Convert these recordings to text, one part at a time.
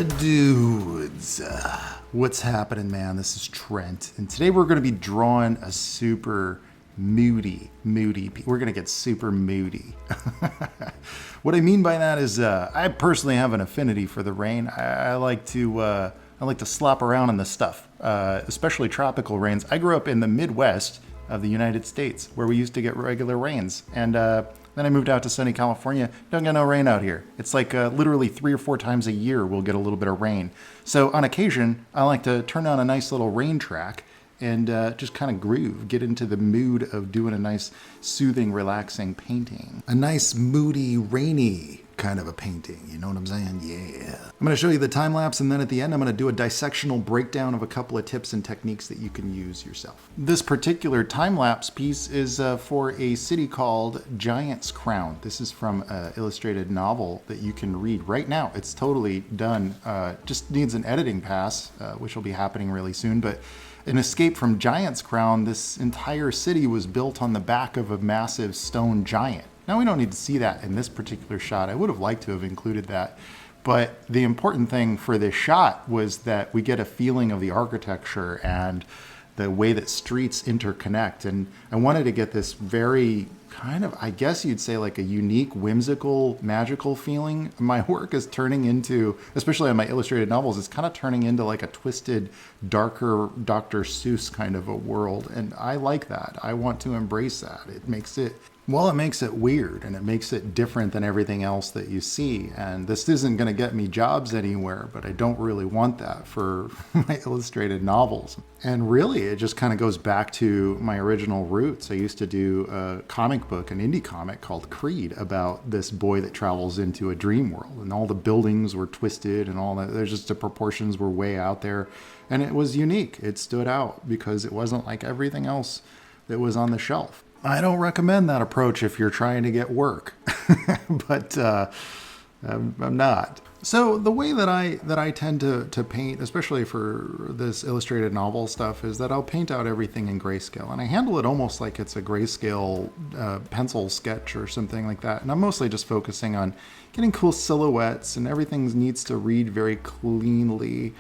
Dudes, what's happening, man? This is Trent, and today we're going to be drawing a super moody. We're going to get super moody. What I mean by that is, I personally have an affinity for the rain. I like to slop around in the stuff, especially tropical rains. I grew up in the Midwest of the United States, where we used to get regular rains, and then I moved out to sunny California. Don't get no rain out here. It's like literally 3 or 4 times a year we'll get a little bit of rain. So on occasion, I like to turn on a nice little rain track and just kind of groove, get into the mood of doing a nice, soothing, relaxing painting. A nice, moody, rainy kind of a painting, you know what I'm saying? Yeah. I'm going to show you the time lapse, and then at the end I'm going to do a dissectional breakdown of a couple of tips and techniques that you can use yourself. This particular time lapse piece is for a city called Giant's Crown. This is from an illustrated novel that you can read right now. It's totally done. Just needs an editing pass, which will be happening really soon, but an escape from Giant's Crown, this entire city was built on the back of a massive stone giant. Now, we don't need to see that in this particular shot. I would have liked to have included that. But the important thing for this shot was that we get a feeling of the architecture and the way that streets interconnect. And I wanted to get this very kind of, I guess you'd say, like a unique, whimsical, magical feeling. My work is turning into, especially on my illustrated novels, it's kind of turning into like a twisted, darker Dr. Seuss kind of a world. And I like that. I want to embrace that. It makes it weird, and it makes it different than everything else that you see. And this isn't going to get me jobs anywhere, but I don't really want that for my illustrated novels. And really, it just kind of goes back to my original roots. I used to do a comic book, an indie comic called Creed, about this boy that travels into a dream world, and all the buildings were twisted and all that. There's just the proportions were way out there, and it was unique. It stood out because it wasn't like everything else that was on the shelf. I don't recommend that approach if you're trying to get work, but I'm not. So the way that I tend to paint, especially for this illustrated novel stuff, is that I'll paint out everything in grayscale, and I handle it almost like it's a grayscale pencil sketch or something like that. And I'm mostly just focusing on getting cool silhouettes, and everything needs to read very cleanly.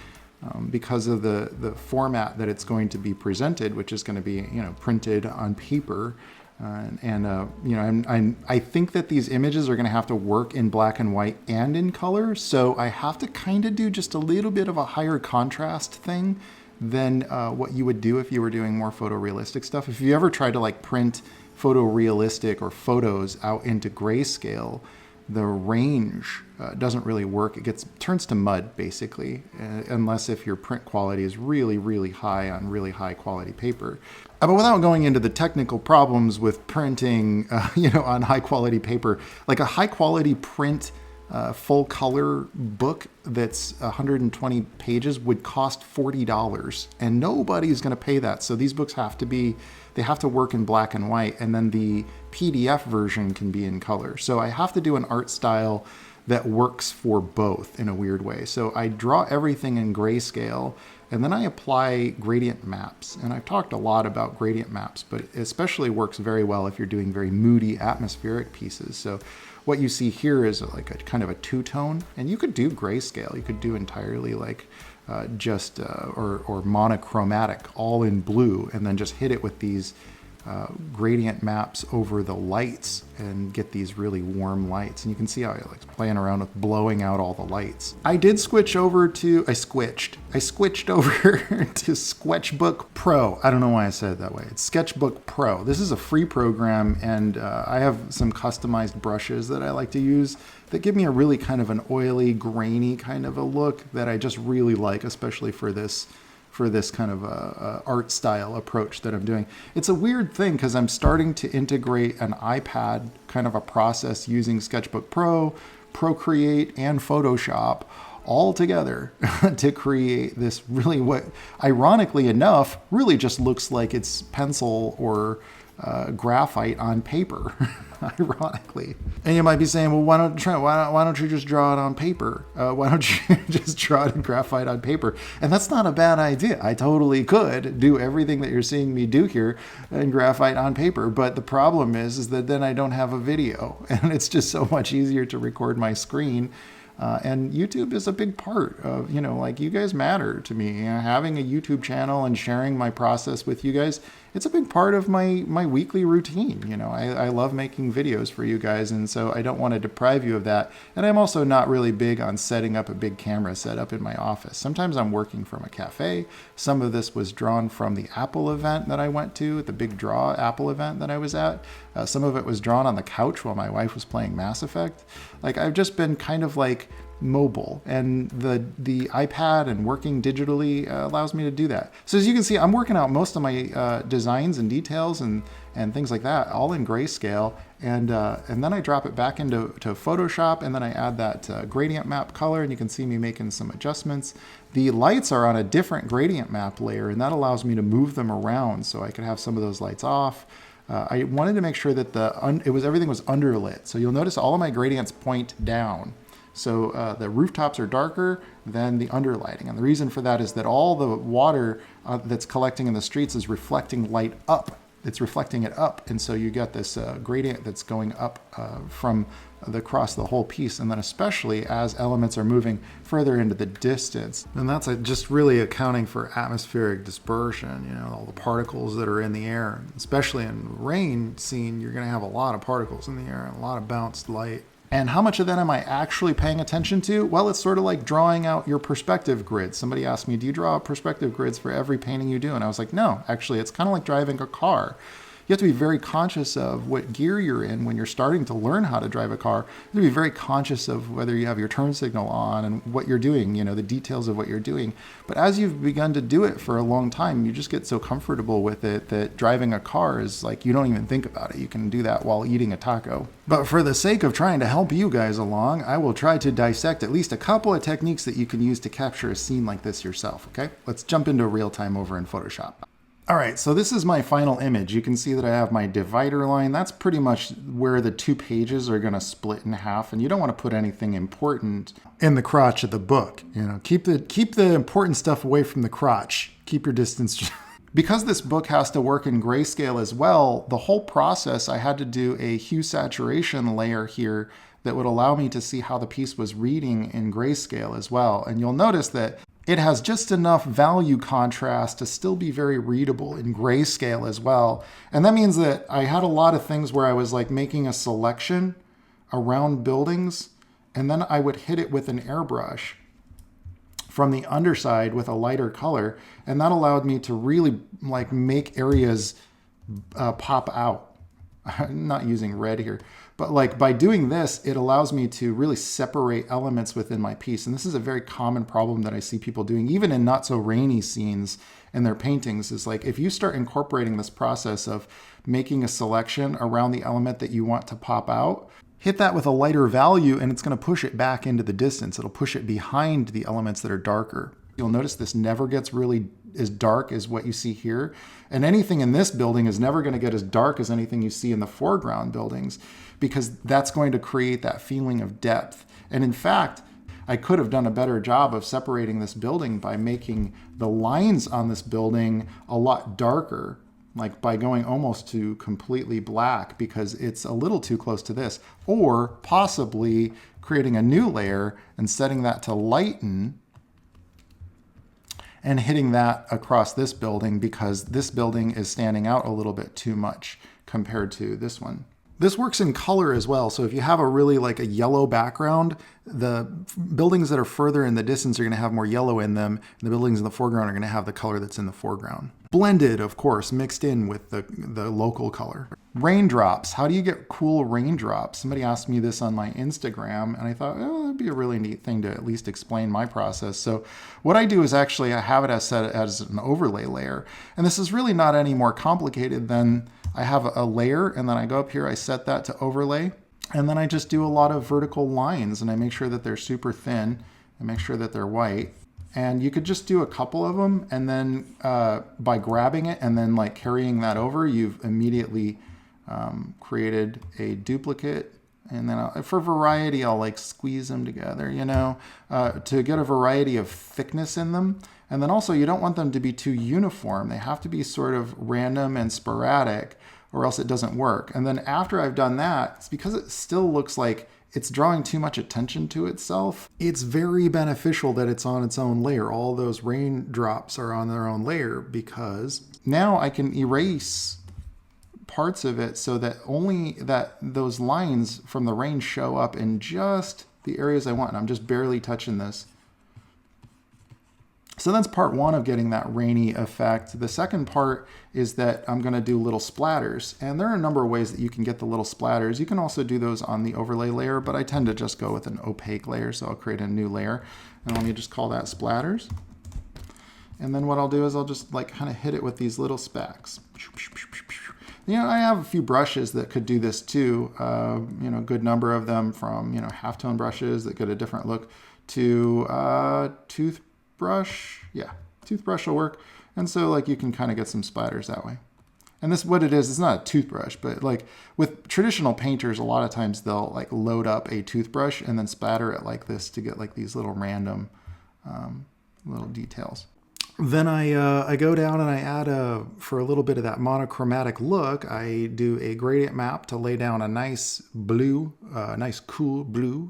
Because of the format that it's going to be presented, which is going to be printed on paper, I think that these images are going to have to work in black and white and in color, so I have to kind of do just a little bit of a higher contrast thing than what you would do if you were doing more photorealistic stuff. If you ever tried to like print photorealistic or photos out into grayscale, the range doesn't really work. It turns to mud, basically, unless if your print quality is really, really high on really high quality paper. But without going into the technical problems with printing, on high quality paper, like a high quality print full color book that's 120 pages would cost $40, and nobody's going to pay that. So these books have to work in black and white, and then the PDF version can be in color. So I have to do an art style that works for both in a weird way. So I draw everything in grayscale, and then I apply gradient maps. And I've talked a lot about gradient maps, but it especially works very well if you're doing very moody atmospheric pieces. So what you see here is like a kind of a two-tone, and you could do grayscale. You could do entirely like or monochromatic, all in blue, and then just hit it with these gradient maps over the lights and get these really warm lights. And you can see how I like playing around with blowing out all the lights. I switched over to Sketchbook Pro. I don't know why I said it that way. It's Sketchbook Pro. This is a free program, and I have some customized brushes that I like to use that give me a really kind of an oily, grainy kind of a look that I just really like, especially for this kind of art style approach that I'm doing. It's a weird thing because I'm starting to integrate an iPad kind of a process using Sketchbook Pro, Procreate, and Photoshop all together to create this really, what ironically enough really just looks like it's pencil or graphite on paper, ironically. And you might be saying, well, why don't you just draw it on paper? Why don't you just draw it in graphite on paper? And that's not a bad idea. I totally could do everything that you're seeing me do here in graphite on paper. But the problem is that then I don't have a video, and it's just so much easier to record my screen And YouTube is a big part of, you know, like you guys matter to me. Having a YouTube channel and sharing my process with you guys, it's a big part of my weekly routine. You know, I love making videos for you guys, and so I don't want to deprive you of that. And I'm also not really big on setting up a big camera setup in my office. Sometimes I'm working from a cafe. Some of this was drawn from the Apple event that I went to, the Big Draw Apple event that I was at. Some of it was drawn on the couch while my wife was playing Mass Effect. Like, I've just been kind of like mobile, and the iPad and working digitally allows me to do that. So as you can see, I'm working out most of my designs and details and things like that, all in grayscale, and then I drop it back into Photoshop, and then I add that gradient map color, and you can see me making some adjustments. The lights are on a different gradient map layer, and that allows me to move them around, so I could have some of those lights off. I wanted to make sure that everything was underlit, so you'll notice all of my gradients point down. So the rooftops are darker than the underlighting. And the reason for that is that all the water that's collecting in the streets is reflecting light up. It's reflecting it up. And so you get this gradient that's going up from across the whole piece. And then especially as elements are moving further into the distance. And that's just really accounting for atmospheric dispersion, you know, all the particles that are in the air. Especially in rain scene, you're going to have a lot of particles in the air and a lot of bounced light. And how much of that am I actually paying attention to? Well, it's sort of like drawing out your perspective grids. Somebody asked me, do you draw perspective grids for every painting you do? And I was like, no, actually, it's kind of like driving a car. You have to be very conscious of what gear you're in when you're starting to learn how to drive a car. You have to be very conscious of whether you have your turn signal on and what you're doing, you know, the details of what you're doing. But as you've begun to do it for a long time, you just get so comfortable with it that driving a car is like, you don't even think about it. You can do that while eating a taco. But for the sake of trying to help you guys along, I will try to dissect at least a couple of techniques that you can use to capture a scene like this yourself, okay? Let's jump into real time over in Photoshop. All right, so this is my final image. You can see that I have my divider line. That's pretty much where the two pages are gonna split in half, and you don't wanna put anything important in the crotch of the book. You know, keep the important stuff away from the crotch. Keep your distance. Because this book has to work in grayscale as well, the whole process, I had to do a hue saturation layer here that would allow me to see how the piece was reading in grayscale as well. And you'll notice that it has just enough value contrast to still be very readable in grayscale as well. And that means that I had a lot of things where I was like making a selection around buildings, and then I would hit it with an airbrush from the underside with a lighter color. And that allowed me to really like make areas pop out. I'm not using red here, but like by doing this, it allows me to really separate elements within my piece. And this is a very common problem that I see people doing, even in not so rainy scenes in their paintings, is like, if you start incorporating this process of making a selection around the element that you want to pop out, hit that with a lighter value and it's going to push it back into the distance. It'll push it behind the elements that are darker. You'll notice this never gets really as dark as what you see here. And anything in this building is never going to get as dark as anything you see in the foreground buildings, because that's going to create that feeling of depth. And in fact, I could have done a better job of separating this building by making the lines on this building a lot darker, like by going almost to completely black, because it's a little too close to this, or possibly creating a new layer and setting that to lighten and hitting that across this building, because this building is standing out a little bit too much compared to this one. This works in color as well. So if you have a really like a yellow background, the buildings that are further in the distance are going to have more yellow in them, and the buildings in the foreground are going to have the color that's in the foreground. Blended, of course, mixed in with the local color. Raindrops. How do you get cool raindrops? Somebody asked me this on my Instagram, and I thought, oh, that'd be a really neat thing to at least explain my process. So what I do is actually I have it as set as an overlay layer. And this is really not any more complicated than I have a layer, and then I go up here, I set that to overlay, and then I just do a lot of vertical lines, and I make sure that they're super thin, and make sure that they're white. And you could just do a couple of them, and then by grabbing it and then like carrying that over, you've immediately created a duplicate. And then for variety, I'll like squeeze them together, you know, to get a variety of thickness in them. And then also you don't want them to be too uniform. They have to be sort of random and sporadic, or else it doesn't work. And then after I've done that, it's because it still looks like it's drawing too much attention to itself. It's very beneficial that it's on its own layer. All those raindrops are on their own layer because now I can erase parts of it so that only that those lines from the rain show up in just the areas I want. And I'm just barely touching this. So that's part one of getting that rainy effect. The second part is that I'm going to do little splatters. And there are a number of ways that you can get the little splatters. You can also do those on the overlay layer, but I tend to just go with an opaque layer. So I'll create a new layer. And let me just call that splatters. And then what I'll do is I'll just like kind of hit it with these little specks. You know, I have a few brushes that could do this too. You know, a good number of them from, you know, halftone brushes that get a different look to toothbrush. Yeah, toothbrush will work. And so like you can kind of get some splatters that way. And this, what it is, it's not a toothbrush, but like with traditional painters, a lot of times they'll like load up a toothbrush and then splatter it like this to get like these little random little details. Then I go down and I add for a little bit of that monochromatic look, I do a gradient map to lay down a nice blue, nice cool blue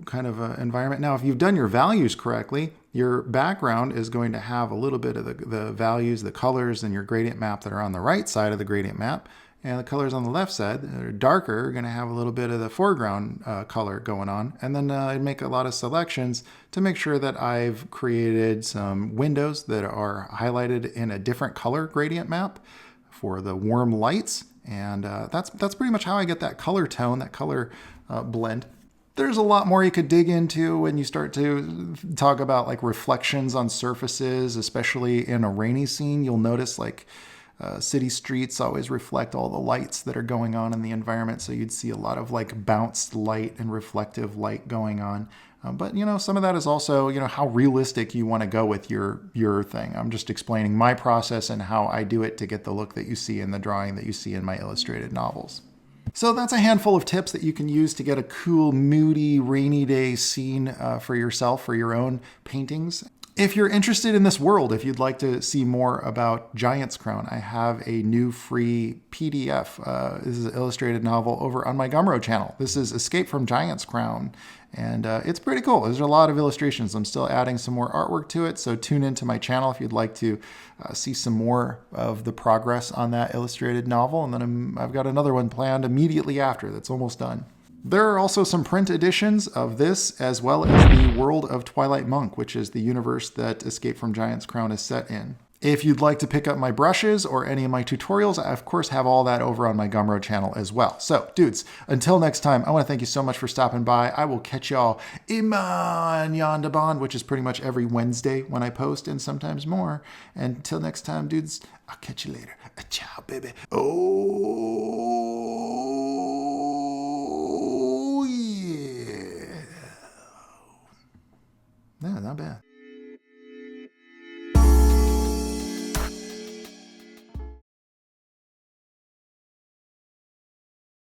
kind of environment. Now, if you've done your values correctly, your background is going to have a little bit of the values, the colors in your gradient map that are on the right side of the gradient map. And the colors on the left side that are darker are going to have a little bit of the foreground color going on. And then I make a lot of selections to make sure that I've created some windows that are highlighted in a different color gradient map for the warm lights. And that's pretty much how I get that color tone, that color blend. There's a lot more you could dig into when you start to talk about like reflections on surfaces, especially in a rainy scene. You'll notice like city streets always reflect all the lights that are going on in the environment. So you'd see a lot of like bounced light and reflective light going on. But, you know, some of that is also, you know, how realistic you want to go with your thing. I'm just explaining my process and how I do it to get the look that you see in the drawing that you see in my illustrated novels. So that's a handful of tips that you can use to get a cool, moody, rainy day scene for yourself, for your own paintings. If you're interested in this world, if you'd like to see more about Giant's Crown, I have a new free PDF. This is an illustrated novel over on my Gumroad channel. This is Escape from Giant's Crown, and it's pretty cool. There's a lot of illustrations. I'm still adding some more artwork to it, so tune into my channel if you'd like to see some more of the progress on that illustrated novel, and then I've got another one planned immediately after that's almost done. There are also some print editions of this, as well as the world of Twilight Monk, which is the universe that Escape from Giant's Crown is set in. If you'd like to pick up my brushes or any of my tutorials, I of course have all that over on my Gumroad channel as well. So dudes, until next time, I want to thank you so much for stopping by. I will catch y'all Iman Yondabon, which is pretty much every Wednesday when I post, and sometimes more. Until next time, dudes, I'll catch you later. Ciao, baby. Oh.